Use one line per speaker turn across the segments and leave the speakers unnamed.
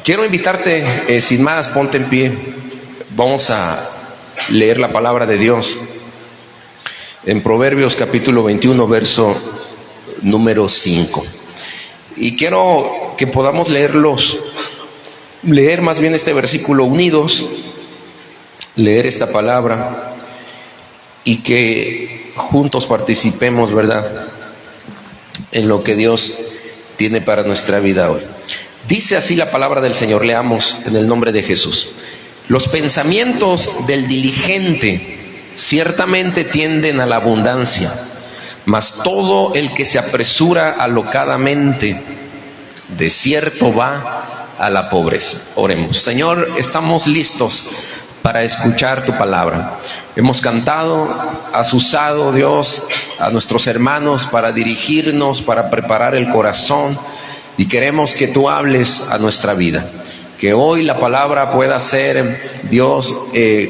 Quiero invitarte, sin más, ponte en pie. Vamos a leer la palabra de Dios en Proverbios capítulo 21, verso número 5. Y quiero que podamos leer más bien este versículo unidos, leer esta palabra y que juntos participemos, ¿verdad?, en lo que Dios tiene para nuestra vida hoy. Dice así la palabra del Señor, leamos en el nombre de Jesús. Los pensamientos del diligente ciertamente tienden a la abundancia, mas todo el que se apresura alocadamente, de cierto va a la pobreza. Oremos. Señor, estamos listos para escuchar tu palabra. Hemos cantado, has usado, Dios, a nuestros hermanos para dirigirnos, para preparar el corazón, y queremos que tú hables a nuestra vida. Que hoy la palabra pueda ser, Dios,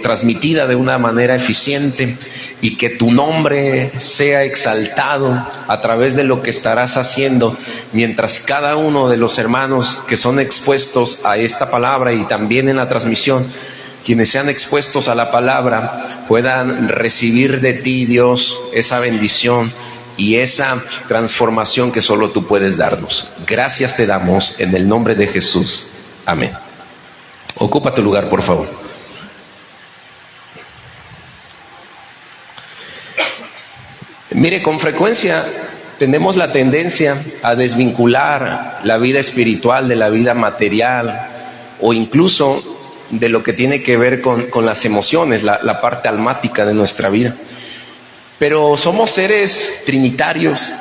transmitida de una manera eficiente, y que tu nombre sea exaltado a través de lo que estarás haciendo, mientras cada uno de los hermanos que son expuestos a esta palabra y también en la transmisión, quienes sean expuestos a la palabra, puedan recibir de ti, Dios, esa bendición y esa transformación que solo tú puedes darnos. Gracias te damos en el nombre de Jesús. Amén. Ocupa tu lugar, por favor. Mire, con frecuencia tenemos la tendencia a desvincular la vida espiritual de la vida material, o incluso de lo que tiene que ver con las emociones, la parte almática de nuestra vida. Pero somos seres trinitarios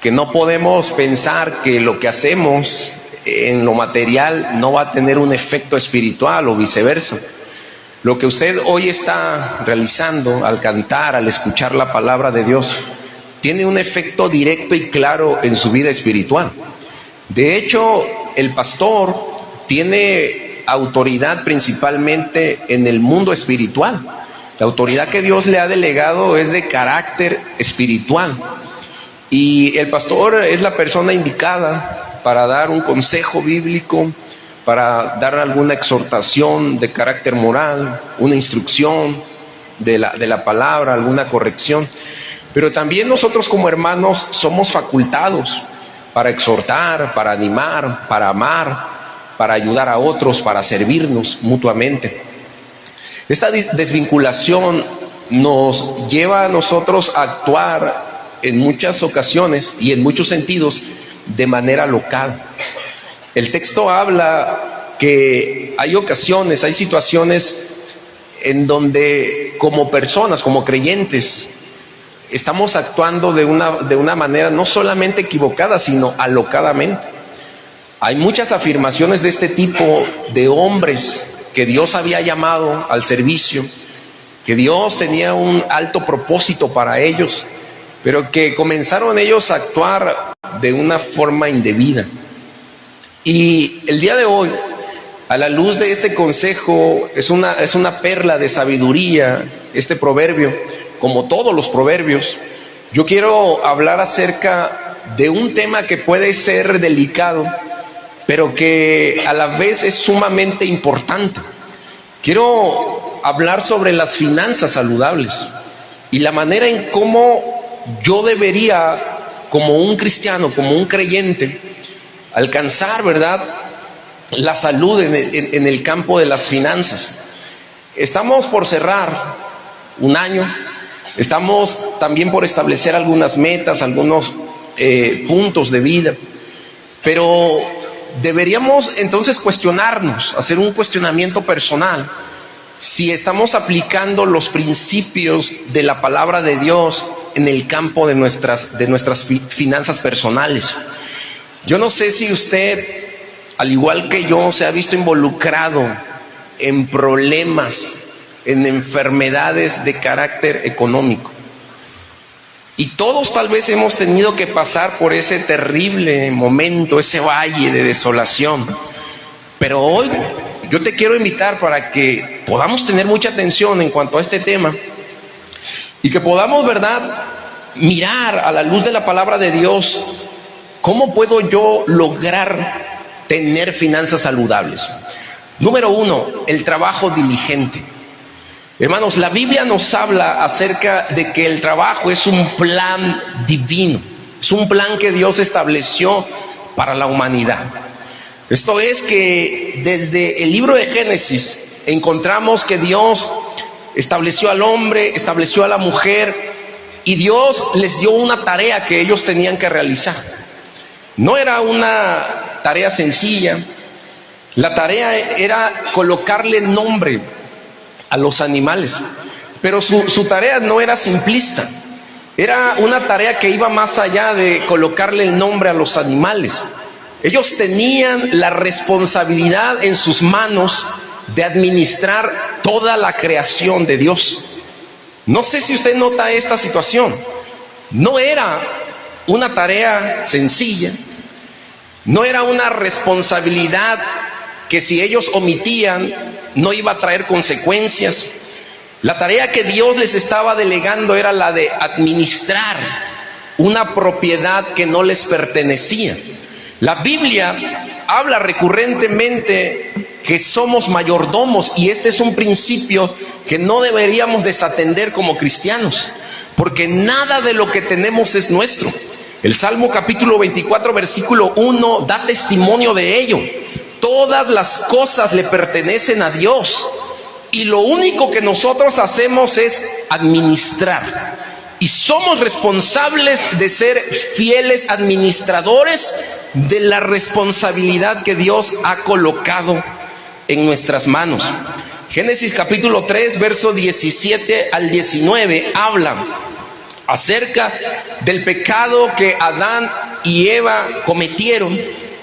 que no podemos pensar que lo que hacemos en lo material no va a tener un efecto espiritual o viceversa. Lo que usted hoy está realizando al cantar, al escuchar la palabra de Dios, tiene un efecto directo y claro en su vida espiritual. De hecho, el pastor tiene autoridad principalmente en el mundo espiritual. La autoridad que Dios le ha delegado es de carácter espiritual. Y el pastor es la persona indicada para dar un consejo bíblico, para dar alguna exhortación de carácter moral, una instrucción de la palabra, alguna corrección. Pero también nosotros como hermanos somos facultados para exhortar, para animar, para amar, para ayudar a otros, para servirnos mutuamente. Esta desvinculación nos lleva a nosotros a actuar en muchas ocasiones y en muchos sentidos de manera local. El texto habla que hay ocasiones, hay situaciones en donde como personas, como creyentes, estamos actuando de una manera no solamente equivocada, sino alocadamente. Hay muchas afirmaciones de este tipo de hombres que Dios había llamado al servicio, que Dios tenía un alto propósito para ellos, pero que comenzaron ellos a actuar de una forma indebida. Y el día de hoy, a la luz de este consejo, es una perla de sabiduría, este proverbio, como todos los proverbios. Yo quiero hablar acerca de un tema que puede ser delicado, pero que a la vez es sumamente importante. Quiero hablar sobre las finanzas saludables y la manera en cómo yo debería, como un cristiano, como un creyente, alcanzar, ¿verdad?, la salud en el campo de las finanzas. Estamos por cerrar un año, estamos también por establecer algunas metas, algunos puntos de vida, pero deberíamos entonces cuestionarnos, hacer un cuestionamiento personal, si estamos aplicando los principios de la palabra de Dios en el campo de nuestras finanzas personales. Yo no sé si usted, al igual que yo, se ha visto involucrado en problemas, en enfermedades de carácter económico. Y todos tal vez hemos tenido que pasar por ese terrible momento, ese valle de desolación. Pero hoy yo te quiero invitar para que podamos tener mucha atención en cuanto a este tema y que podamos, ¿verdad?, mirar a la luz de la palabra de Dios cómo puedo yo lograr tener finanzas saludables. Número uno, el trabajo diligente. Hermanos, la Biblia nos habla acerca de que el trabajo es un plan divino, es un plan que Dios estableció para la humanidad. Esto es que desde el libro de Génesis encontramos que Dios estableció al hombre, estableció a la mujer, y Dios les dio una tarea que ellos tenían que realizar. No era una tarea sencilla. La tarea era colocarle nombre a los animales, pero su tarea no era simplista. Era una tarea que iba más allá de colocarle el nombre a los animales. Ellos tenían la responsabilidad en sus manos de administrar toda la creación de Dios. No sé si usted nota esta situación. No era una tarea sencilla, no era una responsabilidad que si ellos omitían no iba a traer consecuencias. La tarea que Dios les estaba delegando era la de administrar una propiedad que no les pertenecía. La Biblia habla recurrentemente que somos mayordomos, y este es un principio que no deberíamos desatender como cristianos, porque nada de lo que tenemos es nuestro. El Salmo capítulo 24 versículo 1 da testimonio de ello. Todas las cosas le pertenecen a Dios, y lo único que nosotros hacemos es administrar, y somos responsables de ser fieles administradores de la responsabilidad que Dios ha colocado en nuestras manos. Génesis capítulo 3 verso 17 al 19 habla acerca del pecado que Adán y Eva cometieron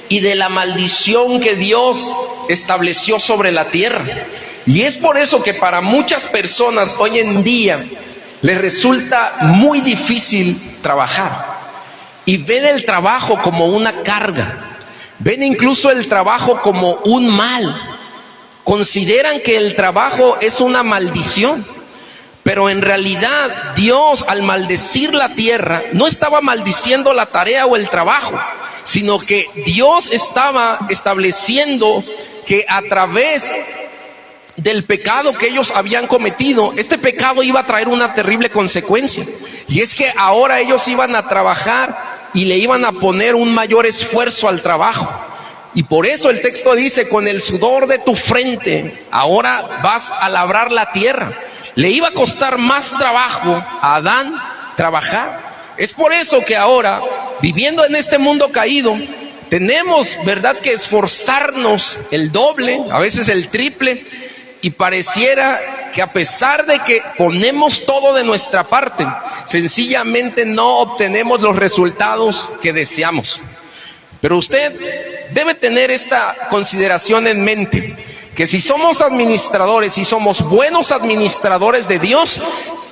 y de la maldición que Dios estableció sobre la tierra. Y es por eso que para muchas personas hoy en día les resulta muy difícil trabajar, y ven el trabajo como una carga, ven incluso el trabajo como un mal, consideran que el trabajo es una maldición. Pero en realidad Dios, al maldecir la tierra, no estaba maldiciendo la tarea o el trabajo, sino que Dios estaba estableciendo que a través del pecado que ellos habían cometido, este pecado iba a traer una terrible consecuencia, y es que ahora ellos iban a trabajar y le iban a poner un mayor esfuerzo al trabajo. Y por eso el texto dice: con el sudor de tu frente ahora vas a labrar la tierra. Le iba a costar más trabajo a Adán trabajar. Es por eso que ahora, viviendo en este mundo caído, tenemos, ¿verdad?, que esforzarnos el doble, a veces el triple, y pareciera que a pesar de que ponemos todo de nuestra parte, sencillamente no obtenemos los resultados que deseamos. Pero usted debe tener esta consideración en mente, que si somos administradores, si somos buenos administradores de Dios,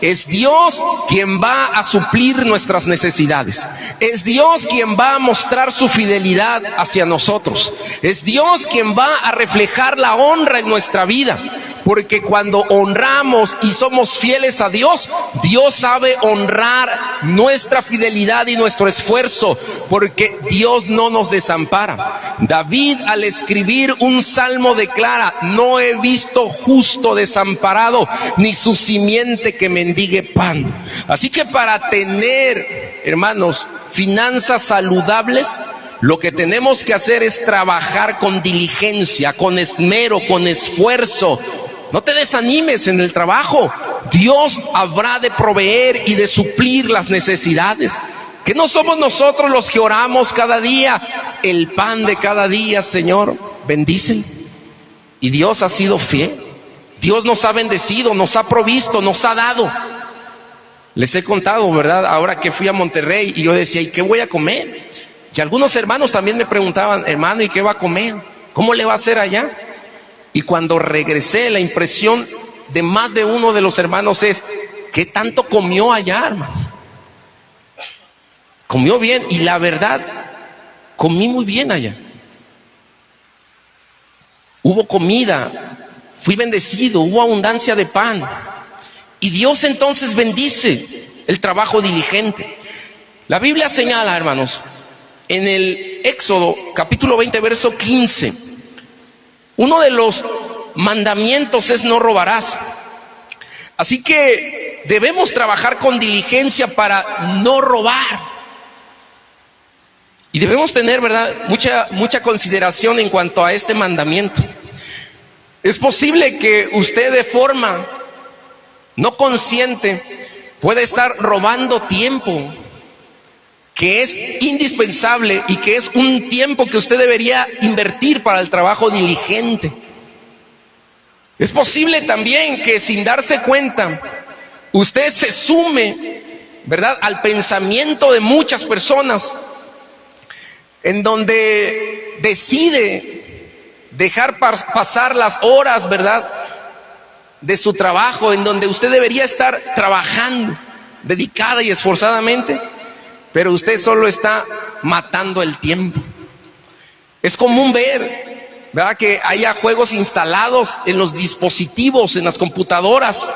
es Dios quien va a suplir nuestras necesidades. Es Dios quien va a mostrar su fidelidad hacia nosotros. Es Dios quien va a reflejar la honra en nuestra vida. Porque cuando honramos y somos fieles a Dios, Dios sabe honrar nuestra fidelidad y nuestro esfuerzo, porque Dios no nos desampara. David, al escribir un salmo, declara: no he visto justo desamparado, ni su simiente que mendigue pan. Así que para tener, hermanos, finanzas saludables, lo que tenemos que hacer es trabajar con diligencia, con esmero, con esfuerzo. No te desanimes en el trabajo. Dios habrá de proveer y de suplir las necesidades. Que no somos nosotros los que oramos cada día: el pan de cada día, Señor, bendícelo. Y Dios ha sido fiel. Dios nos ha bendecido, nos ha provisto, nos ha dado. Les he contado, ¿verdad?, ahora que fui a Monterrey y yo decía: ¿y qué voy a comer? Y algunos hermanos también me preguntaban: hermano, ¿y qué va a comer? ¿Cómo le va a hacer allá? Y cuando regresé, la impresión de más de uno de los hermanos es: ¿qué tanto comió allá, hermano? Comió bien. Y la verdad, comí muy bien allá. Hubo comida, fui bendecido, hubo abundancia de pan. Y Dios entonces bendice el trabajo diligente. La Biblia señala, hermanos, en el Éxodo, capítulo 20, verso 15. Uno de los mandamientos es no robarás. Así que debemos trabajar con diligencia para no robar. Y debemos tener, ¿verdad?, mucha consideración en cuanto a este mandamiento. Es posible que usted de forma no consciente pueda estar robando tiempo que es indispensable y que es un tiempo que usted debería invertir para el trabajo diligente. Es posible también que sin darse cuenta usted se sume, ¿verdad?, al pensamiento de muchas personas, en donde decide dejar pasar las horas, ¿verdad?, de su trabajo, en donde usted debería estar trabajando dedicada y esforzadamente, pero usted solo está matando el tiempo. Es común ver, ¿verdad?, que haya juegos instalados en los dispositivos, en las computadoras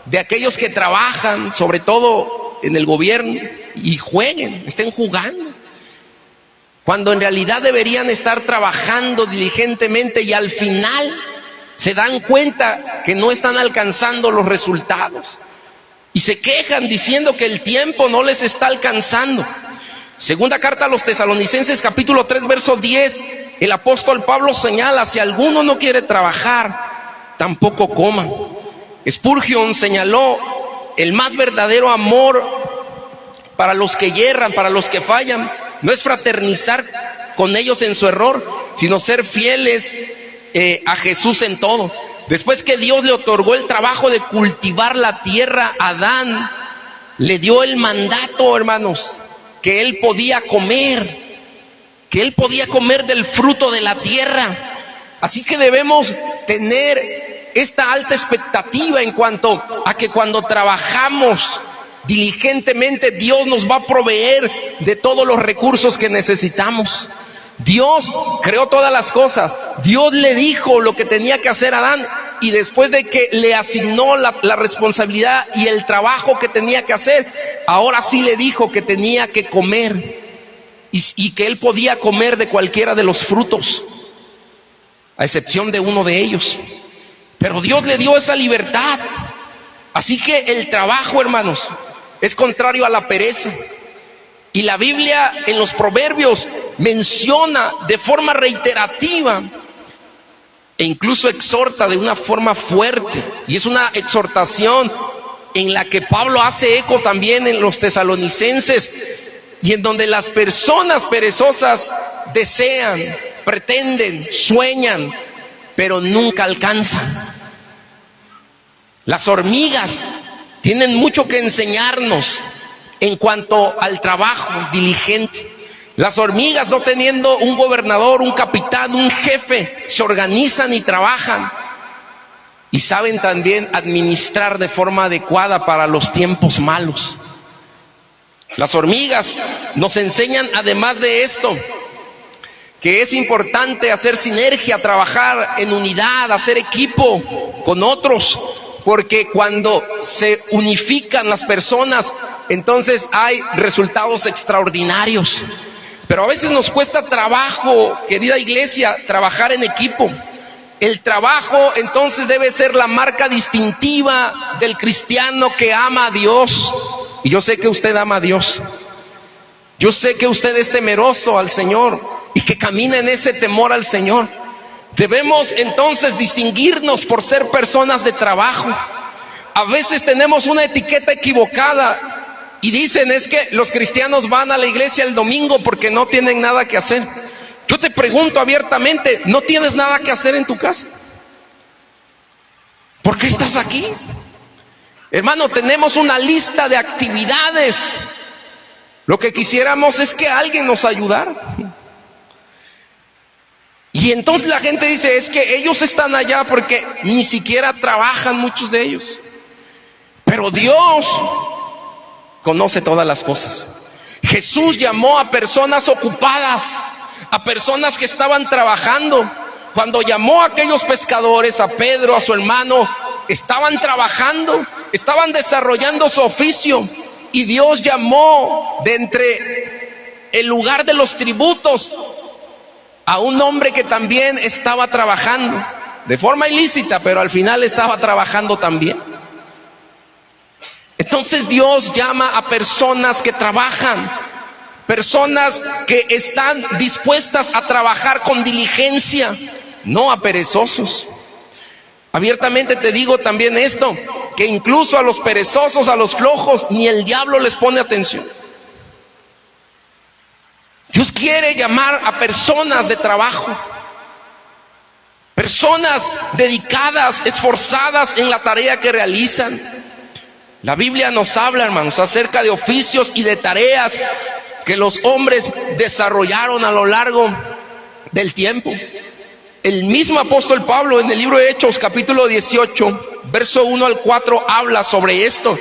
de aquellos que trabajan, sobre todo en el gobierno, y estén jugando, cuando en realidad deberían estar trabajando diligentemente, y al final se dan cuenta que no están alcanzando los resultados y se quejan diciendo que el tiempo no les está alcanzando. Segunda carta a los Tesalonicenses, capítulo 3, verso 10, el apóstol Pablo señala: si alguno no quiere trabajar, tampoco coma. Spurgeon señaló: el más verdadero amor para los que yerran, para los que fallan, no es fraternizar con ellos en su error, sino ser fieles a Jesús en todo. Después que Dios le otorgó el trabajo de cultivar la tierra a Adán, le dio el mandato, hermanos, que él podía comer del fruto de la tierra. Así que debemos tener esta alta expectativa en cuanto a que cuando trabajamos diligentemente, Dios nos va a proveer de todos los recursos que necesitamos. Dios creó todas las cosas. Dios le dijo lo que tenía que hacer a Adán, y después de que le asignó la responsabilidad y el trabajo que tenía que hacer, ahora sí le dijo que tenía que comer, y que él podía comer de cualquiera de los frutos, a excepción de uno de ellos. Pero Dios le dio esa libertad. Así que el trabajo, hermanos, es contrario a la pereza. Y la Biblia en los Proverbios menciona de forma reiterativa e incluso exhorta de una forma fuerte. Y es una exhortación en la que Pablo hace eco también en los Tesalonicenses, y en donde las personas perezosas desean, pretenden, sueñan, pero nunca alcanzan. Las hormigas tienen mucho que enseñarnos en cuanto al trabajo diligente. Las hormigas, no teniendo un gobernador, un capitán, un jefe, se organizan y trabajan, y saben también administrar de forma adecuada para los tiempos malos. Las hormigas nos enseñan, además de esto, que es importante hacer sinergia, trabajar en unidad, hacer equipo con otros, porque cuando se unifican las personas, entonces hay resultados extraordinarios. Pero a veces nos cuesta trabajo, querida iglesia, trabajar en equipo. El trabajo entonces debe ser la marca distintiva del cristiano que ama a Dios. Y yo sé que usted ama a Dios. Yo sé que usted es temeroso al Señor y que camina en ese temor al Señor. Debemos entonces distinguirnos por ser personas de trabajo. A veces tenemos una etiqueta equivocada y dicen: es que los cristianos van a la iglesia el domingo porque no tienen nada que hacer. Yo te pregunto abiertamente: ¿no tienes nada que hacer en tu casa? ¿Por qué estás aquí? Hermano, tenemos una lista de actividades. Lo que quisiéramos es que alguien nos ayudara. Y entonces la gente dice: es que ellos están allá porque ni siquiera trabajan, muchos de ellos. Pero Dios conoce todas las cosas. Jesús llamó a personas ocupadas, a personas que estaban trabajando. Cuando llamó a aquellos pescadores, a Pedro, a su hermano, estaban trabajando, estaban desarrollando su oficio. Y Dios llamó de entre el lugar de los tributos a un hombre que también estaba trabajando de forma ilícita, pero al final estaba trabajando también. Entonces Dios llama a personas que trabajan, personas que están dispuestas a trabajar con diligencia, no a perezosos. Abiertamente te digo también esto, que incluso a los perezosos, a los flojos, ni el diablo les pone atención. Dios quiere llamar a personas de trabajo, personas dedicadas, esforzadas en la tarea que realizan. La Biblia nos habla, hermanos, acerca de oficios y de tareas que los hombres desarrollaron a lo largo del tiempo. El mismo apóstol Pablo en el libro de Hechos, capítulo 18, verso 1 al 4, habla sobre esto.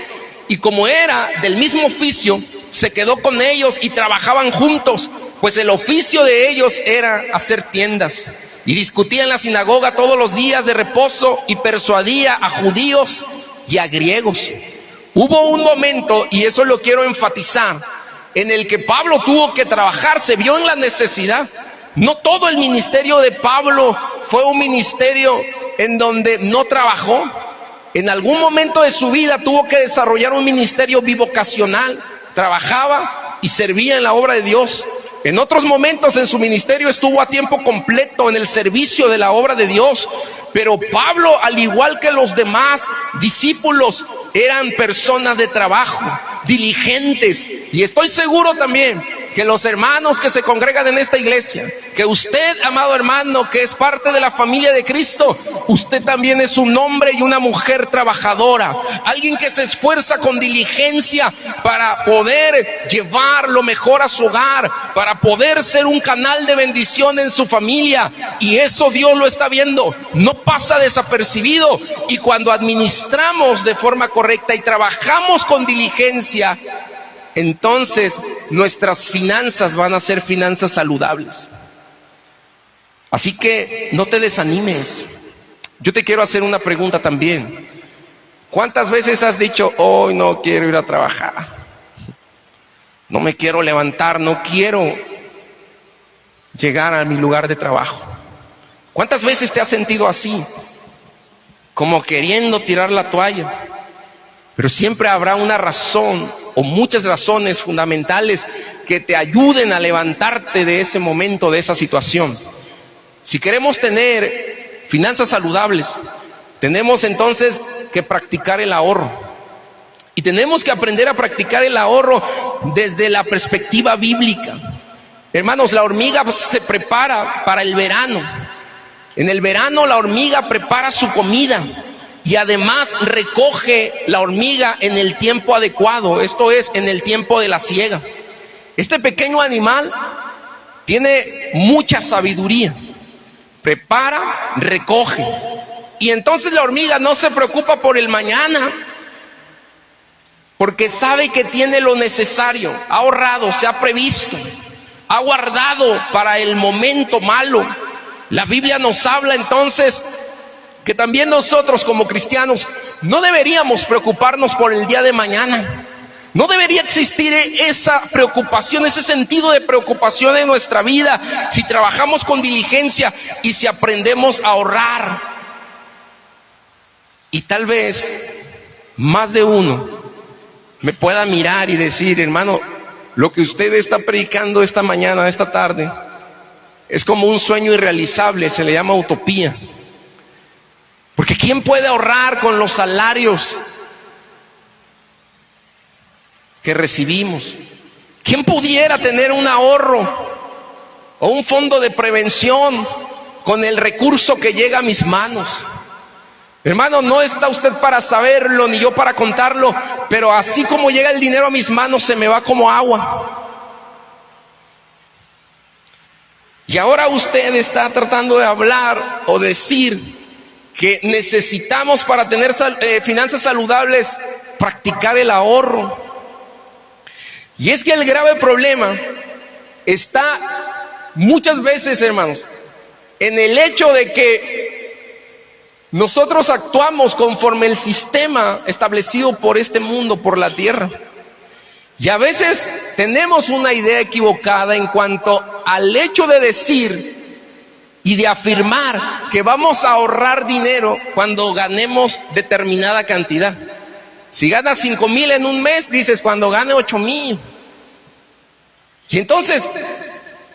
Y como era del mismo oficio, se quedó con ellos y trabajaban juntos, pues el oficio de ellos era hacer tiendas. Y discutía en la sinagoga todos los días de reposo y persuadía a judíos y a griegos. Hubo un momento, y eso lo quiero enfatizar, en el que Pablo tuvo que trabajar, se vio en la necesidad. No todo el ministerio de Pablo fue un ministerio en donde no trabajó. En algún momento de su vida tuvo que desarrollar un ministerio bivocacional. Trabajaba y servía en la obra de Dios. En otros momentos en su ministerio estuvo a tiempo completo en el servicio de la obra de Dios. Pero Pablo, al igual que los demás discípulos, eran personas de trabajo, diligentes. Y estoy seguro también que los hermanos que se congregan en esta iglesia, que usted, amado hermano, que es parte de la familia de Cristo, usted también es un hombre y una mujer trabajadora, alguien que se esfuerza con diligencia para poder llevar lo mejor a su hogar, para poder ser un canal de bendición en su familia. Y eso Dios lo está viendo, no pasa desapercibido. Y cuando administramos de forma correcta y trabajamos con diligencia, entonces nuestras finanzas van a ser finanzas saludables. Así que no te desanimes. Yo te quiero hacer una pregunta también. ¿Cuántas veces has dicho, hoy no quiero ir a trabajar? No me quiero levantar, no quiero llegar a mi lugar de trabajo. ¿Cuántas veces te has sentido así? Como queriendo tirar la toalla. Pero siempre habrá una razón o muchas razones fundamentales que te ayuden a levantarte de ese momento, de esa situación. Si queremos tener finanzas saludables, tenemos entonces que practicar el ahorro. Y tenemos que aprender a practicar el ahorro desde la perspectiva bíblica. Hermanos, la hormiga se prepara para el verano. En el verano la hormiga prepara su comida. Y además recoge la hormiga en el tiempo adecuado, esto es, en el tiempo de la siega. Este pequeño animal tiene mucha sabiduría. Prepara, recoge. Y entonces la hormiga no se preocupa por el mañana, porque sabe que tiene lo necesario, ha ahorrado, se ha previsto, ha guardado para el momento malo. La Biblia nos habla entonces que también nosotros como cristianos no deberíamos preocuparnos por el día de mañana. No debería existir esa preocupación, ese sentido de preocupación en nuestra vida si trabajamos con diligencia y si aprendemos a ahorrar. Y tal vez más de uno me pueda mirar y decir, hermano, lo que usted está predicando esta mañana, esta tarde, es como un sueño irrealizable, se le llama utopía. Porque ¿quién puede ahorrar con los salarios que recibimos? ¿Quién pudiera tener un ahorro o un fondo de prevención con el recurso que llega a mis manos? Hermano, no está usted para saberlo, ni yo para contarlo, pero así como llega el dinero a mis manos, se me va como agua. Y ahora usted está tratando de hablar o decir que necesitamos, para tener finanzas saludables, practicar el ahorro. Y es que el grave problema está muchas veces, hermanos, en el hecho de que nosotros actuamos conforme el sistema establecido por este mundo, por la tierra. Y a veces tenemos una idea equivocada en cuanto al hecho de decir y de afirmar que vamos a ahorrar dinero cuando ganemos determinada cantidad. Si ganas 5,000 en un mes, dices cuando gane 8,000. Y entonces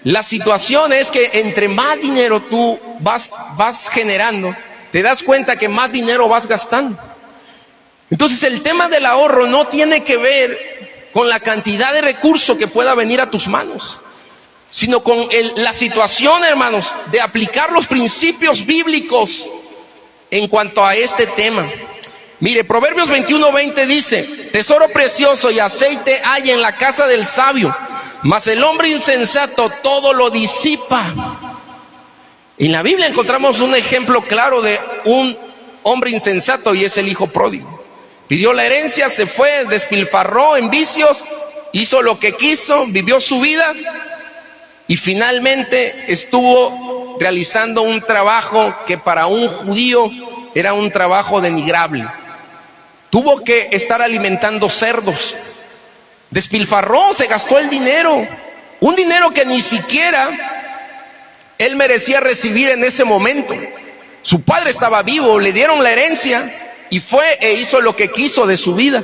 la situación es que entre más dinero tú vas generando, te das cuenta que más dinero vas gastando. Entonces el tema del ahorro no tiene que ver con la cantidad de recursos que pueda venir a tus manos, sino con la situación, hermanos, de aplicar los principios bíblicos en cuanto a este tema. Mire, Proverbios 21:20 dice: tesoro precioso y aceite hay en la casa del sabio, mas el hombre insensato todo lo disipa. En la Biblia encontramos un ejemplo claro de un hombre insensato, y es el hijo pródigo. Pidió la herencia, se fue, despilfarró en vicios, hizo lo que quiso, vivió su vida y finalmente estuvo realizando un trabajo que para un judío era un trabajo denigrable. Tuvo que estar alimentando cerdos, despilfarró, se gastó el dinero, un dinero que ni siquiera él merecía recibir en ese momento. Su padre estaba vivo, le dieron la herencia y fue e hizo lo que quiso de su vida.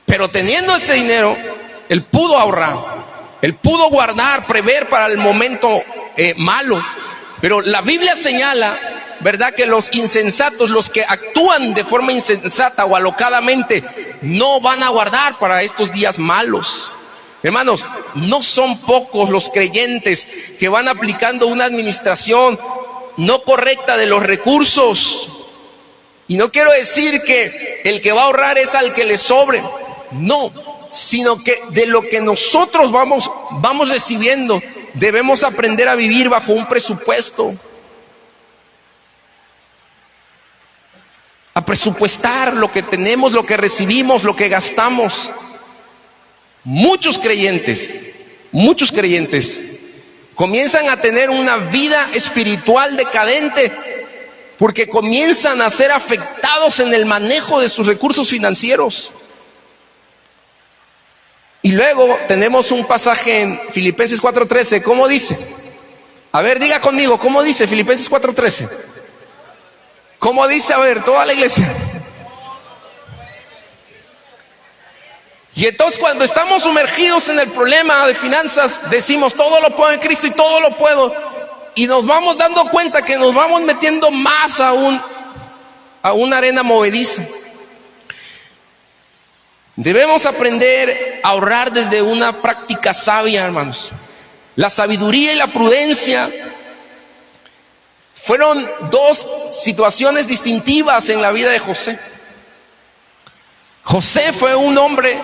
Pero teniendo ese dinero, él pudo ahorrar, él pudo guardar, prever para el momento malo. Pero la Biblia señala, ¿verdad?, que los insensatos, los que actúan de forma insensata o alocadamente, no van a guardar para estos días malos. Hermanos, no son pocos los creyentes que van aplicando una administración no correcta de los recursos. Y no quiero decir que el que va a ahorrar es al que le sobre, no, sino que de lo que nosotros vamos recibiendo, debemos aprender a vivir bajo un presupuesto, a presupuestar lo que tenemos, lo que recibimos, lo que gastamos. Muchos creyentes comienzan a tener una vida espiritual decadente porque comienzan a ser afectados en el manejo de sus recursos financieros. Y luego tenemos un pasaje en Filipenses 4:13. ¿Cómo dice? A ver, diga conmigo, ¿cómo dice Filipenses 4:13? ¿Cómo dice? A ver, toda la iglesia. Y entonces cuando estamos sumergidos en el problema de finanzas, decimos todo lo puedo en Cristo y todo lo puedo. Y nos vamos dando cuenta que nos vamos metiendo más a una arena movediza. Debemos aprender a ahorrar desde una práctica sabia, hermanos. La sabiduría y la prudencia fueron dos situaciones distintivas en la vida de José. José fue un hombre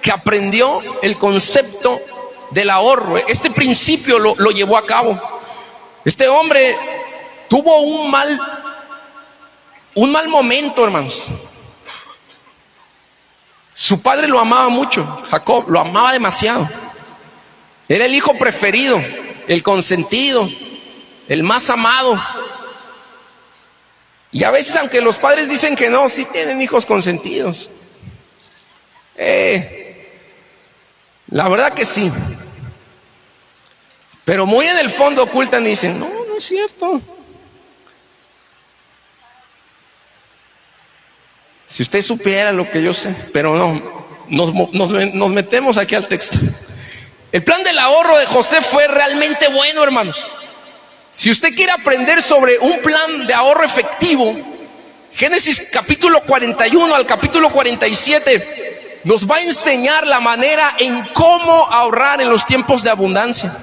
que aprendió el concepto del ahorro. Este principio lo llevó a cabo. Este hombre tuvo un mal momento, hermanos. Su padre lo amaba mucho, Jacob lo amaba demasiado. Era el hijo preferido, el consentido, el más amado. Y a veces, aunque los padres dicen que no, sí tienen hijos consentidos. La verdad que sí. Pero muy en el fondo ocultan y dicen, no es cierto. Si usted supiera lo que yo sé, pero no, nos metemos aquí al texto. El plan del ahorro de José fue realmente bueno, hermanos. Si usted quiere aprender sobre un plan de ahorro efectivo, Génesis capítulo 41 al capítulo 47 nos va a enseñar la manera en cómo ahorrar en los tiempos de abundancia.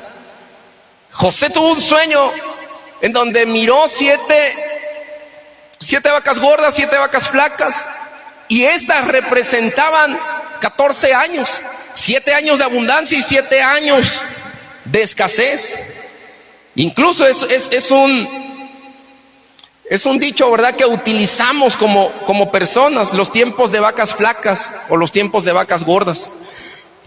José tuvo un sueño en donde miró siete vacas gordas, 7 vacas flacas, y estas representaban 14 años, 7 años de abundancia y 7 años de escasez. Incluso es un dicho, ¿verdad?, que utilizamos como personas, los tiempos de vacas flacas o los tiempos de vacas gordas.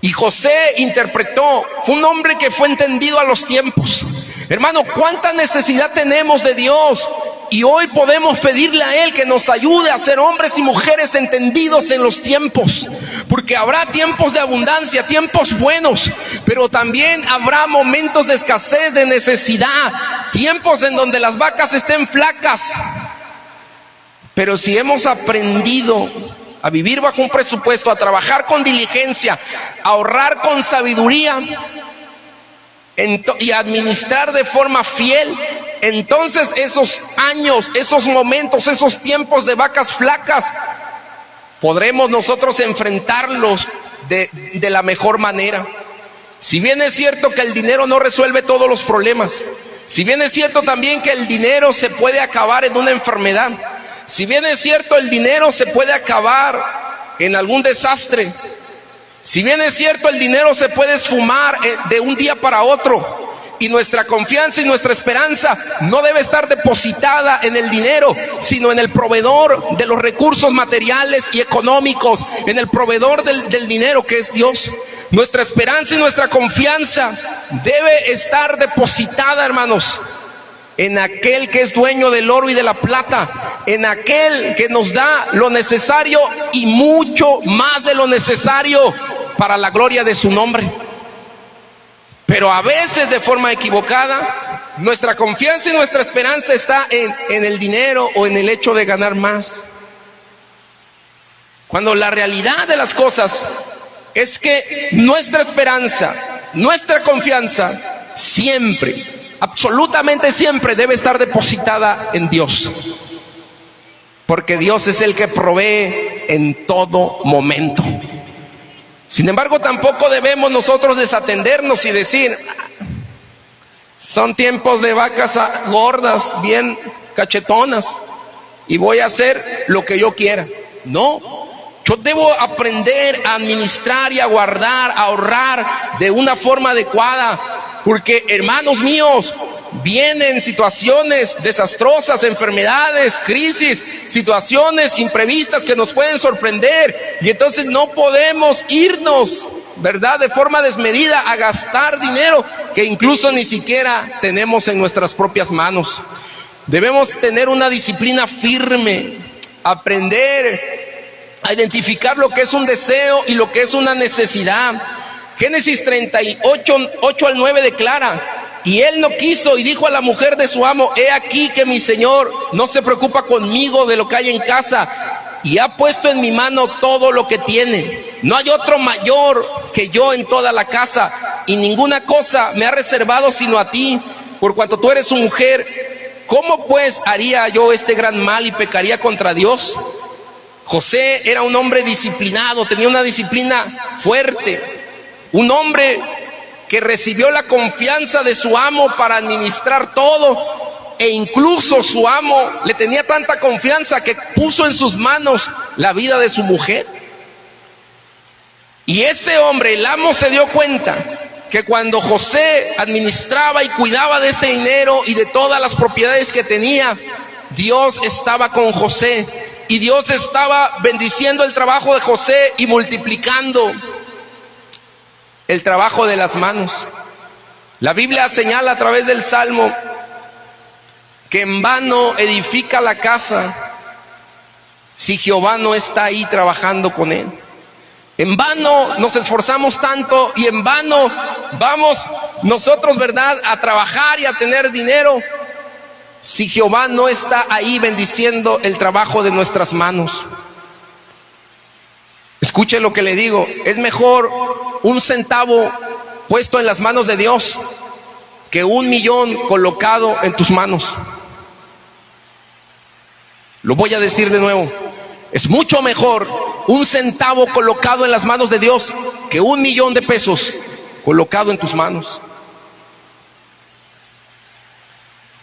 Y José interpretó, fue un hombre que fue entendido a los tiempos. Hermano, ¿cuánta necesidad tenemos de Dios? Y hoy podemos pedirle a Él que nos ayude a ser hombres y mujeres entendidos en los tiempos, porque habrá tiempos de abundancia, tiempos buenos, pero también habrá momentos de escasez, de necesidad, tiempos en donde las vacas estén flacas. Pero si hemos aprendido a vivir bajo un presupuesto, a trabajar con diligencia, a ahorrar con sabiduría y a administrar de forma fiel, entonces esos años, esos momentos, esos tiempos de vacas flacas, podremos nosotros enfrentarlos de la mejor manera. Si bien es cierto que el dinero no resuelve todos los problemas, si bien es cierto también que el dinero se puede acabar en una enfermedad, si bien es cierto el dinero se puede acabar en algún desastre, si bien es cierto el dinero se puede esfumar de un día para otro, y nuestra confianza y nuestra esperanza no debe estar depositada en el dinero, sino en el proveedor de los recursos materiales y económicos, en el proveedor del dinero, que es Dios. Nuestra esperanza y nuestra confianza debe estar depositada, hermanos, en aquel que es dueño del oro y de la plata, en aquel que nos da lo necesario y mucho más de lo necesario para la gloria de su nombre. Pero a veces, de forma equivocada, nuestra confianza y nuestra esperanza está en el dinero o en el hecho de ganar más, cuando la realidad de las cosas es que nuestra esperanza, nuestra confianza siempre, absolutamente siempre, debe estar depositada en Dios, porque Dios es el que provee en todo momento. Sin embargo, tampoco debemos nosotros desatendernos y decir: son tiempos de vacas gordas, bien cachetonas, y voy a hacer lo que yo quiera. No, yo debo aprender a administrar y a guardar, a ahorrar de una forma adecuada, porque, hermanos míos, vienen situaciones desastrosas, enfermedades, crisis, situaciones imprevistas que nos pueden sorprender, y entonces no podemos irnos, ¿verdad?, de forma desmedida a gastar dinero que incluso ni siquiera tenemos en nuestras propias manos. Debemos tener una disciplina firme, aprender a identificar lo que es un deseo y lo que es una necesidad. Génesis 38, 8 al 9 declara: y él no quiso y dijo a la mujer de su amo: he aquí que mi señor no se preocupa conmigo de lo que hay en casa, y ha puesto en mi mano todo lo que tiene. No hay otro mayor que yo en toda la casa, y ninguna cosa me ha reservado sino a ti, por cuanto tú eres su mujer. ¿Cómo pues haría yo este gran mal y pecaría contra Dios? José era un hombre disciplinado, tenía una disciplina fuerte, un hombre que recibió la confianza de su amo para administrar todo, e incluso su amo le tenía tanta confianza que puso en sus manos la vida de su mujer. Y ese hombre, el amo, se dio cuenta que cuando José administraba y cuidaba de este dinero y de todas las propiedades que tenía, Dios estaba con José, y Dios estaba bendiciendo el trabajo de José y multiplicando el trabajo de las manos. La Biblia señala a través del Salmo que en vano edifica la casa si Jehová no está ahí trabajando con él. En vano nos esforzamos tanto y en vano vamos nosotros, ¿verdad?, a trabajar y a tener dinero si Jehová no está ahí bendiciendo el trabajo de nuestras manos. Escuche lo que le digo: es mejor un centavo puesto en las manos de Dios que 1.000.000 colocado en tus manos. Lo voy a decir de nuevo: es mucho mejor un centavo colocado en las manos de Dios que 1.000.000 de pesos colocado en tus manos.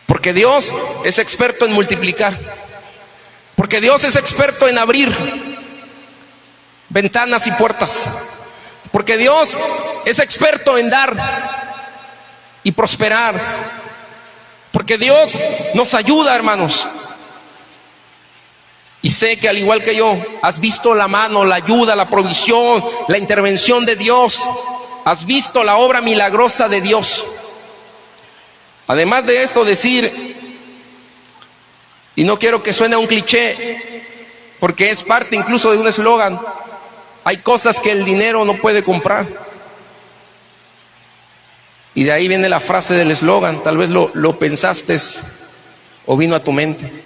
Porque Dios es experto en multiplicar, porque Dios es experto en abrir ventanas y puertas, porque Dios es experto en dar y prosperar, porque Dios nos ayuda, hermanos. Y sé que al igual que yo, has visto la mano, la ayuda, la provisión, la intervención de Dios, has visto la obra milagrosa de Dios. Además de esto, decir Y no quiero que suene a un cliché, porque es parte incluso de un eslogan. Hay cosas que el dinero no puede comprar. Y de ahí viene la frase del eslogan. Tal vez lo pensaste o vino a tu mente.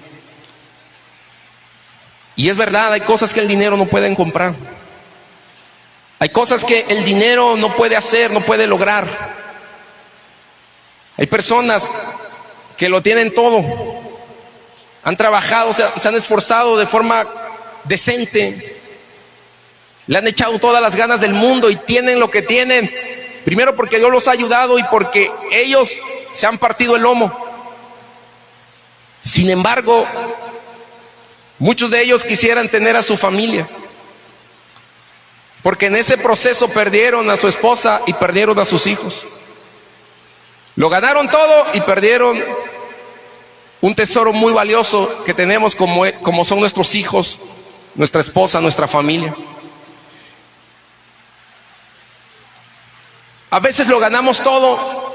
Y es verdad, hay cosas que el dinero no puede comprar. Hay cosas que el dinero no puede hacer, no puede lograr. Hay personas que lo tienen todo. Han trabajado, se han esforzado de forma decente. Le han echado todas las ganas del mundo y tienen lo que tienen. Primero porque Dios los ha ayudado y porque ellos se han partido el lomo. Sin embargo, muchos de ellos quisieran tener a su familia, porque en ese proceso perdieron a su esposa y perdieron a sus hijos. Lo ganaron todo y perdieron un tesoro muy valioso que tenemos como son nuestros hijos, nuestra esposa, nuestra familia. A veces lo ganamos todo.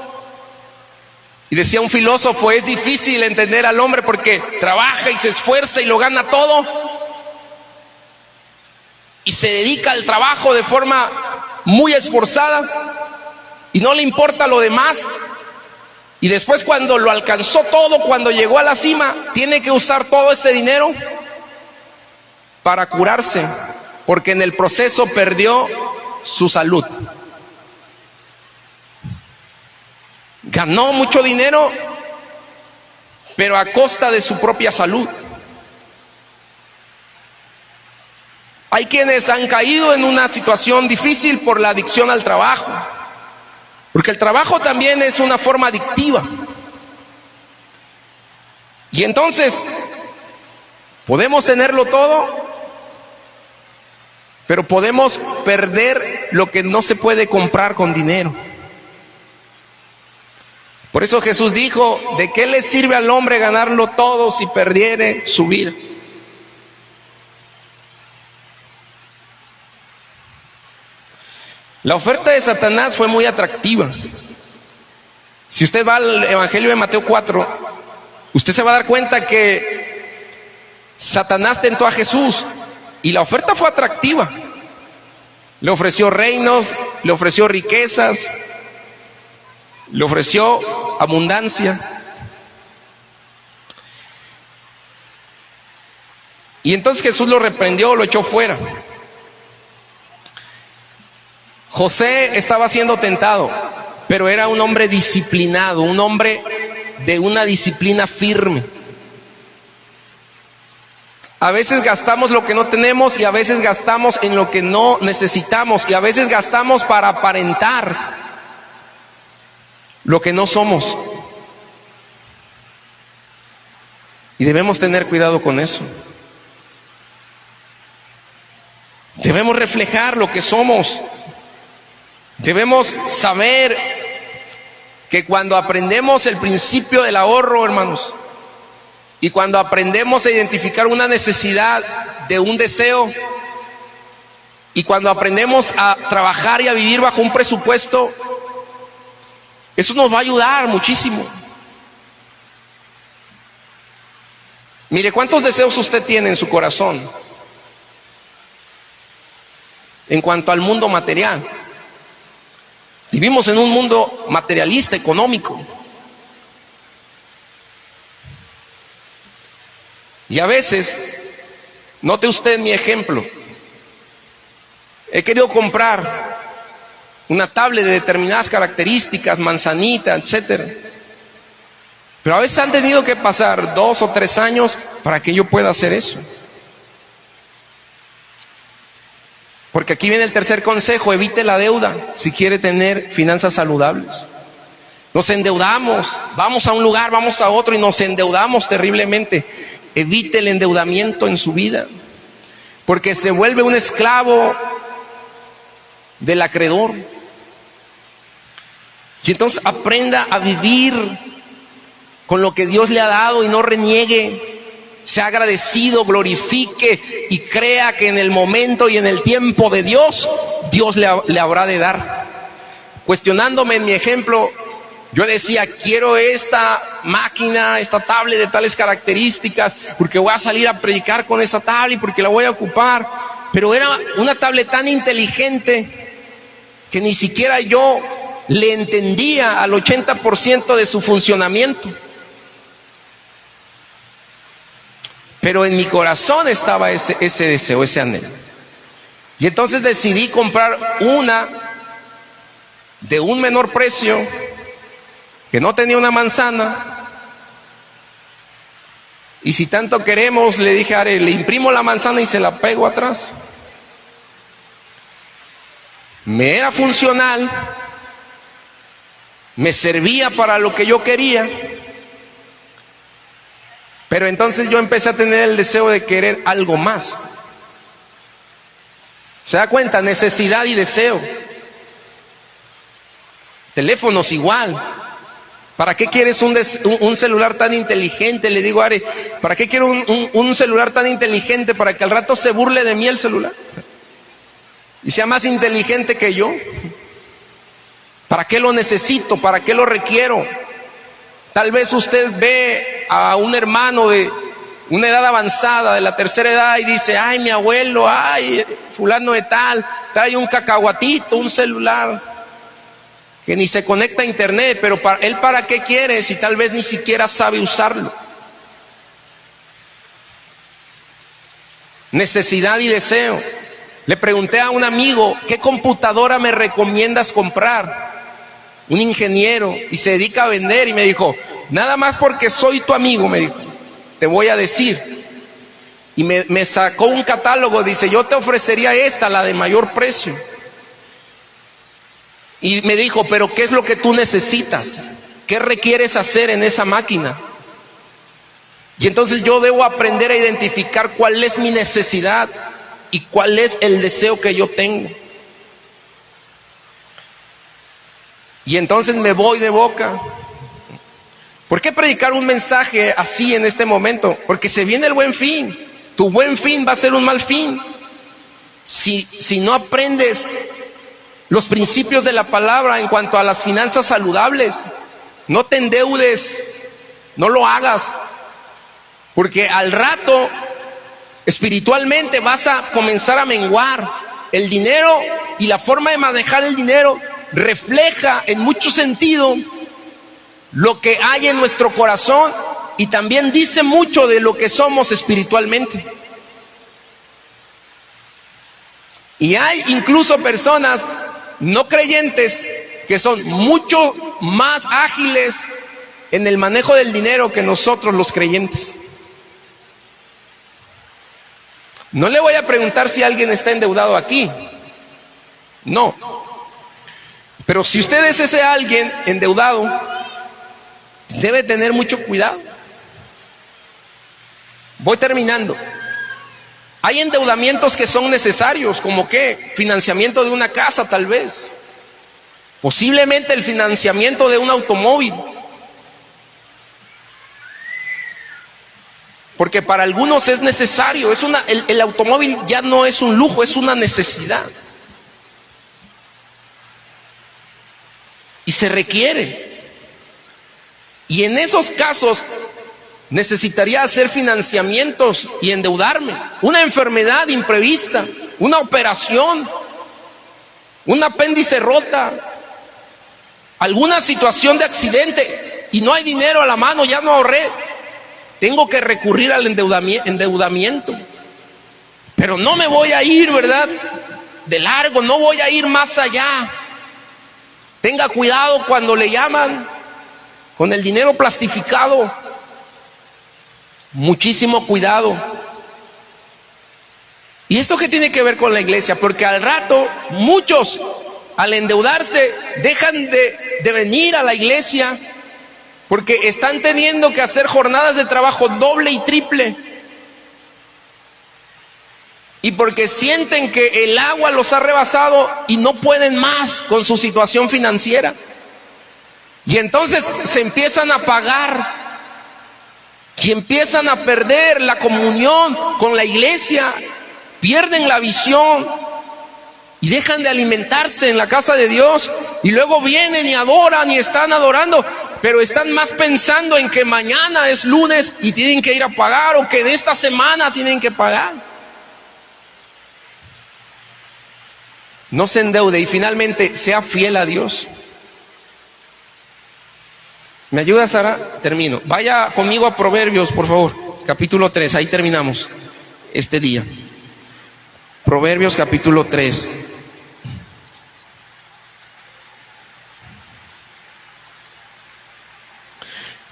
Y decía un filósofo, es difícil entender al hombre porque trabaja y se esfuerza y lo gana todo. Y se dedica al trabajo de forma muy esforzada y no le importa lo demás. Y después, cuando lo alcanzó todo, cuando llegó a la cima, tiene que usar todo ese dinero para curarse, porque en el proceso perdió su salud. Ganó mucho dinero, pero a costa de su propia salud. Hay quienes han caído en una situación difícil por la adicción al trabajo, porque el trabajo también es una forma adictiva. Y entonces, podemos tenerlo todo, pero podemos perder lo que no se puede comprar con dinero. Por eso Jesús dijo, ¿de qué le sirve al hombre ganarlo todo si perdiere su vida? La oferta de Satanás fue muy atractiva. Si usted va al Evangelio de Mateo 4, usted se va a dar cuenta que Satanás tentó a Jesús y la oferta fue atractiva. Le ofreció reinos, le ofreció riquezas, le ofreció abundancia. Y entonces Jesús lo reprendió, lo echó fuera. José estaba siendo tentado, pero era un hombre disciplinado, un hombre de una disciplina firme. A veces gastamos lo que no tenemos y a veces gastamos en lo que no necesitamos y a veces gastamos para aparentar lo que no somos. Y debemos tener cuidado con eso. Debemos reflejar lo que somos. Debemos saber que cuando aprendemos el principio del ahorro, hermanos, y cuando aprendemos a identificar una necesidad de un deseo, y cuando aprendemos a trabajar y a vivir bajo un presupuesto, eso nos va a ayudar muchísimo. Mire, ¿cuántos deseos usted tiene en su corazón en cuanto al mundo material? Vivimos en un mundo materialista, económico. Y a veces, note usted mi ejemplo, he querido comprar una tablet de determinadas características, manzanita, etcétera. Pero a veces han tenido que pasar 2 o 3 años para que yo pueda hacer eso. Porque aquí viene el tercer consejo: evite la deuda si quiere tener finanzas saludables. Nos endeudamos, vamos a un lugar, vamos a otro y nos endeudamos terriblemente. Evite el endeudamiento en su vida, porque se vuelve un esclavo del acreedor. Y entonces aprenda a vivir con lo que Dios le ha dado y no reniegue. Sea agradecido, glorifique y crea que en el momento y en el tiempo de Dios, Dios le habrá de dar. Cuestionándome en mi ejemplo, Yo decía, quiero esta máquina, esta tablet de tales características, porque voy a salir a predicar con esta tablet, porque la voy a ocupar. Pero era una tablet tan inteligente que ni siquiera yo le entendía al 80% de su funcionamiento. Pero en mi corazón estaba ese deseo, ese anhelo. Y entonces decidí comprar una de un menor precio, que no tenía una manzana. Y si tanto queremos, le dije a Are, le imprimo la manzana y se la pego atrás. Me era funcional, me servía para lo que yo quería. Pero entonces yo empecé a tener el deseo de querer algo más. ¿Se da cuenta? Necesidad y deseo. Teléfonos igual. ¿Para qué quieres un celular tan inteligente? Le digo a Are, ¿para qué quiero un celular tan inteligente? Para que al rato se burle de mí el celular y sea más inteligente que yo. ¿Para qué lo necesito? ¿Para qué lo requiero? Tal vez usted ve a un hermano de una edad avanzada, de la tercera edad, y dice, ay, mi abuelo, ay, fulano de tal, trae un cacahuatito, un celular que ni se conecta a internet, pero él para qué quiere si tal vez ni siquiera sabe usarlo. Necesidad y deseo. Le pregunté a un amigo, ¿qué computadora me recomiendas comprar? Un ingeniero, y se dedica a vender, y me dijo, nada más porque soy tu amigo, me dijo, te voy a decir. Y me sacó un catálogo, dice, yo te ofrecería esta, la de mayor precio. Y me dijo, pero ¿qué es lo que tú necesitas? ¿Qué requieres hacer en esa máquina? Y entonces yo debo aprender a identificar cuál es mi necesidad y cuál es el deseo que yo tengo. Y entonces me voy de boca. ¿Por qué predicar un mensaje así en este momento? Porque se viene el buen fin. Tu buen fin va a ser un mal fin. Si no aprendes los principios de la palabra en cuanto a las finanzas saludables, no te endeudes, no lo hagas, porque al rato espiritualmente vas a comenzar a menguar. El dinero y la forma de manejar el dinero refleja en mucho sentido lo que hay en nuestro corazón y también dice mucho de lo que somos espiritualmente. Y hay incluso personas no creyentes que son mucho más ágiles en el manejo del dinero que nosotros los creyentes. No le voy a preguntar si alguien está endeudado aquí, no, pero si usted es ese alguien endeudado, debe tener mucho cuidado. Voy terminando. Hay endeudamientos que son necesarios, como que financiamiento de una casa tal vez, posiblemente el financiamiento de un automóvil, porque para algunos es necesario, el automóvil ya no es un lujo, es una necesidad y se requiere. Y en esos casos necesitaría hacer financiamientos y endeudarme. Una enfermedad imprevista, una operación, un apéndice rota, alguna situación de accidente y no hay dinero a la mano, ya no ahorré. Tengo que recurrir al endeudamiento. Pero no me voy a ir, ¿verdad?, de largo, no voy a ir más allá. Tenga cuidado cuando le llaman con el dinero plastificado. Muchísimo cuidado. ¿Y esto qué tiene que ver con la iglesia? Porque al rato muchos, al endeudarse, dejan de venir a la iglesia porque están teniendo que hacer jornadas de trabajo doble y triple, y porque sienten que el agua los ha rebasado y no pueden más con su situación financiera, y entonces se empiezan a pagar y empiezan a perder la comunión con la iglesia, pierden la visión y dejan de alimentarse en la casa de Dios Y luego vienen y adoran y están adorando, pero están más pensando en que mañana es lunes y tienen que ir a pagar, o que de esta semana tienen que pagar. No se endeude y finalmente sea fiel a Dios. ¿Me ayuda, Sara? Termino. Vaya conmigo a Proverbios, por favor, capítulo 3, ahí terminamos este día. Proverbios capítulo 3.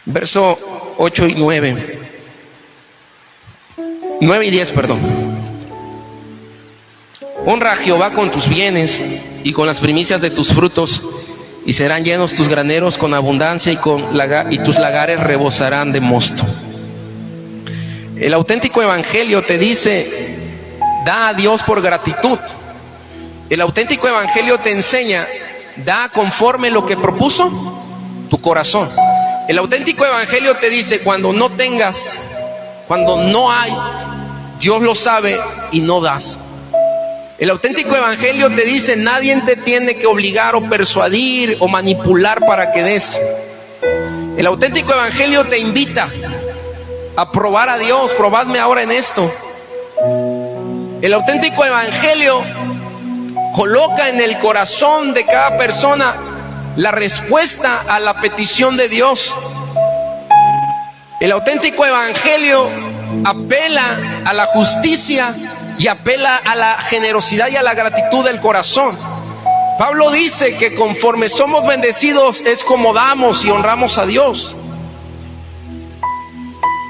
Verso 8 y 9. 9 y 10, perdón. Honra a Jehová con tus bienes y con las primicias de tus frutos, y serán llenos tus graneros con abundancia, y tus lagares rebosarán de mosto. El auténtico evangelio te dice: da a Dios por gratitud. El auténtico evangelio te enseña: da conforme lo que propuso tu corazón. El auténtico evangelio te dice: cuando no tengas, cuando no hay, Dios lo sabe y no das. El auténtico evangelio te dice: nadie te tiene que obligar o persuadir o manipular para que des. El auténtico evangelio te invita a probar a Dios. Probadme ahora en esto. El auténtico evangelio coloca en el corazón de cada persona la respuesta a la petición de Dios. El auténtico evangelio apela a la justicia y apela a la generosidad y a la gratitud del corazón. Pablo dice que conforme somos bendecidos es como damos y honramos a Dios.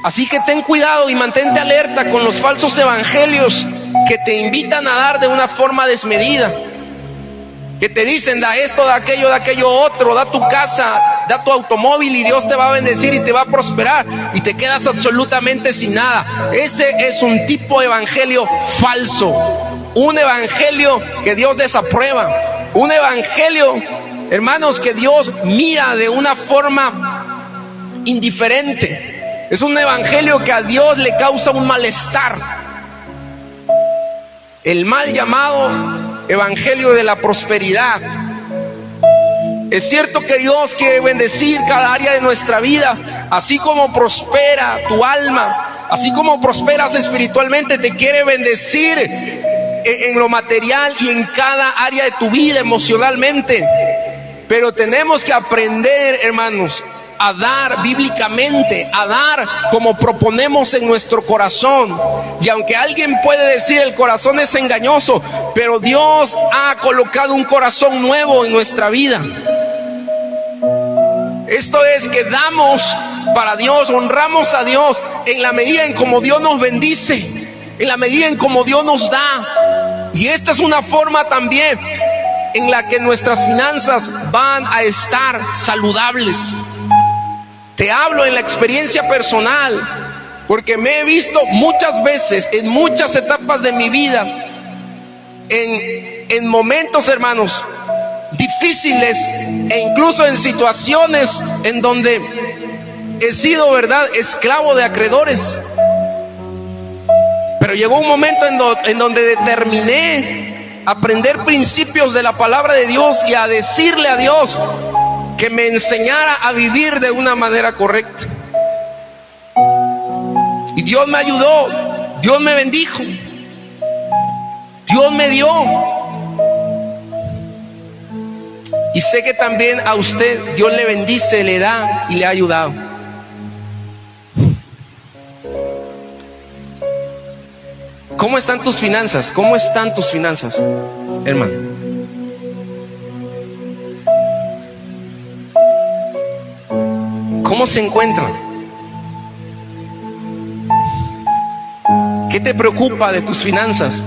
Así que ten cuidado y mantente alerta con los falsos evangelios que te invitan a dar de una forma desmedida, que te dicen: da esto, da aquello otro, da tu casa, da tu automóvil y Dios te va a bendecir y te va a prosperar, y te quedas absolutamente sin nada. Ese es un tipo de evangelio falso, un evangelio que Dios desaprueba, un evangelio, hermanos, que Dios mira de una forma indiferente. Es un evangelio que a Dios le causa un malestar. El mal llamado evangelio de la prosperidad. Es cierto que Dios quiere bendecir cada área de nuestra vida, así como prospera tu alma, así como prosperas espiritualmente, te quiere bendecir en lo material y en cada área de tu vida emocionalmente. Pero tenemos que aprender, hermanos, a dar bíblicamente, a dar como proponemos en nuestro corazón. Y aunque alguien puede decir: el corazón es engañoso, pero Dios ha colocado un corazón nuevo en nuestra vida. Esto es que damos para Dios, honramos a Dios en la medida en como Dios nos bendice, en la medida en como Dios nos da. Y esta es una forma también en la que nuestras finanzas van a estar saludables. Te hablo en la experiencia personal, porque me he visto muchas veces, en muchas etapas de mi vida, en momentos, hermanos, difíciles, e incluso en situaciones en donde he sido, ¿verdad?, esclavo de acreedores. Pero llegó un momento en donde determiné aprender principios de la palabra de Dios y a decirle a Dios que me enseñara a vivir de una manera correcta. Y Dios me ayudó, Dios me bendijo, Dios me dio. Y sé que también a usted Dios le bendice, le da y le ha ayudado. ¿Cómo están tus finanzas? ¿Cómo están tus finanzas, hermano? ¿Cómo se encuentran? ¿Qué te preocupa de tus finanzas?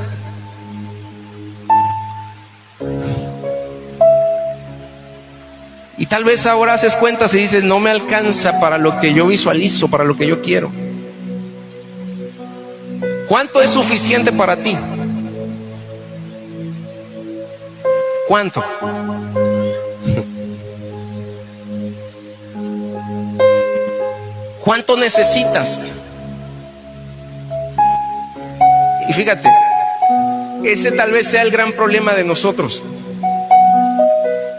Y tal vez ahora haces cuentas y dices: no me alcanza para lo que yo visualizo, para lo que yo quiero. ¿Cuánto es suficiente para ti? ¿Cuánto? ¿Cuánto necesitas? Y fíjate, ese tal vez sea el gran problema de nosotros,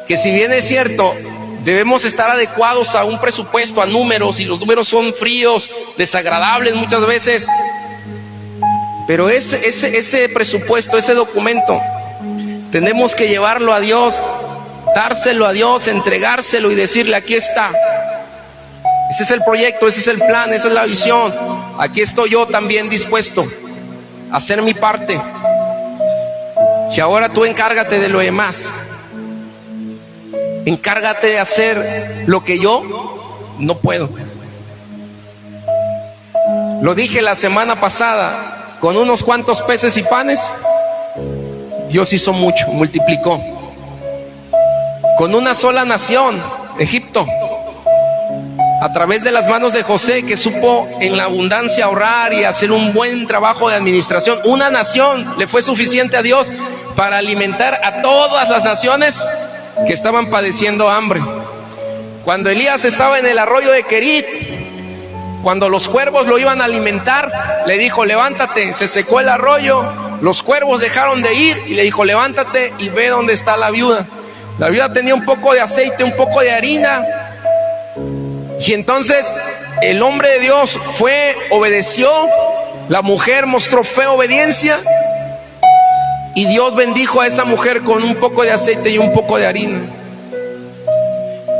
que si bien es cierto, debemos estar adecuados a un presupuesto, a números, y los números son fríos, desagradables muchas veces, pero ese presupuesto, ese documento, tenemos que llevarlo a Dios, dárselo a Dios, entregárselo y decirle: aquí está. Ese es el proyecto, ese es el plan, esa es la visión. Aquí estoy yo también dispuesto a hacer mi parte. Y ahora tú encárgate de lo demás. Encárgate de hacer lo que yo no puedo. Lo dije la semana pasada, con unos cuantos peces y panes, Dios hizo mucho, multiplicó. Con una sola nación, Egipto, a través de las manos de José, que supo en la abundancia ahorrar y hacer un buen trabajo de administración, una nación le fue suficiente a Dios para alimentar a todas las naciones que estaban padeciendo hambre. Cuando Elías estaba en el arroyo de Querit, cuando los cuervos lo iban a alimentar, le dijo: levántate. Se secó el arroyo, los cuervos dejaron de ir y le dijo: levántate y ve dónde está la viuda. La viuda tenía un poco de aceite, un poco de harina. Y entonces el hombre de Dios fue, obedeció, la mujer mostró fe, obediencia, y Dios bendijo a esa mujer con un poco de aceite y un poco de harina.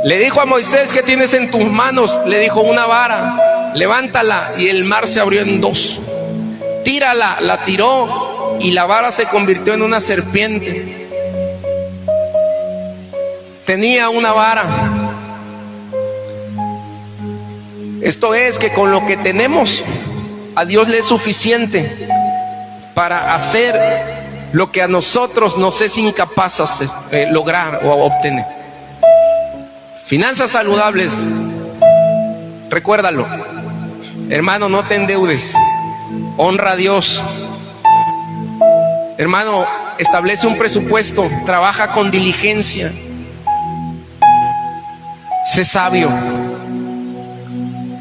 Le dijo a Moisés: ¿qué tienes en tus manos? Le dijo: una vara, levántala. Y el mar se abrió en dos. Tírala, la tiró, y la vara se convirtió en una serpiente. Tenía una vara. Esto es que con lo que tenemos, a Dios le es suficiente para hacer lo que a nosotros nos es incapaz lograr o obtener. Finanzas saludables, recuérdalo, hermano, no te endeudes, honra a Dios. Hermano, establece un presupuesto, trabaja con diligencia, sé sabio.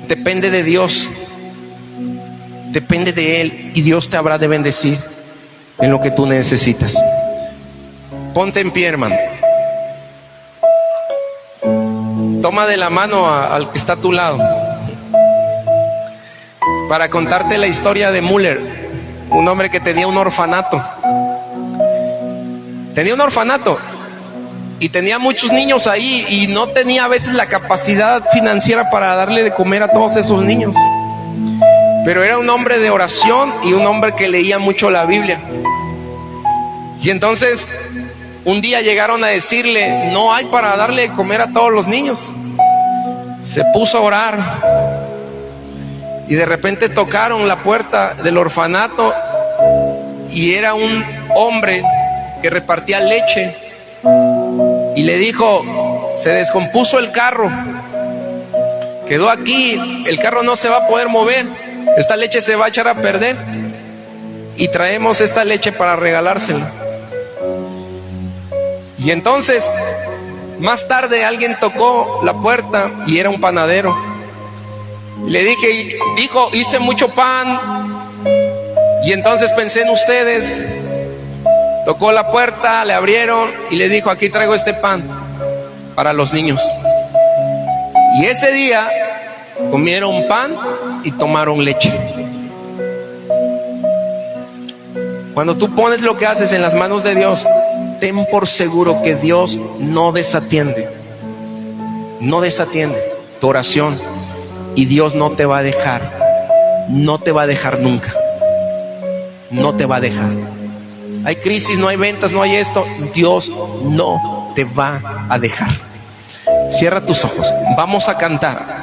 Depende de Dios, depende de Él, y Dios te habrá de bendecir en lo que tú necesitas. Ponte en pie, hermano. Toma de la mano al que está a tu lado para contarte la historia de Müller, un hombre que tenía un orfanato. Tenía un orfanato y tenía muchos niños ahí, y no tenía a veces la capacidad financiera para darle de comer a todos esos niños. Pero era un hombre de oración y un hombre que leía mucho la Biblia. Y entonces un día llegaron a decirle: no hay para darle de comer a todos los niños. Se puso a orar y de repente tocaron la puerta del orfanato, y era un hombre que repartía leche. Y le dijo: se descompuso el carro, quedó aquí, el carro no se va a poder mover, esta leche se va a echar a perder, y traemos esta leche para regalársela. Y entonces más tarde alguien tocó la puerta y era un panadero. Le dije: dijo, hice mucho pan y entonces pensé en ustedes. Tocó la puerta, le abrieron y le dijo: aquí traigo este pan para los niños. Y ese día comieron pan y tomaron leche. Cuando tú pones lo que haces en las manos de Dios, ten por seguro que Dios no desatiende tu oración, y Dios no te va a dejar, no te va a dejar nunca, no te va a dejar. Hay crisis, no hay ventas, no hay esto, Dios no te va a dejar. Cierra tus ojos, vamos a cantar.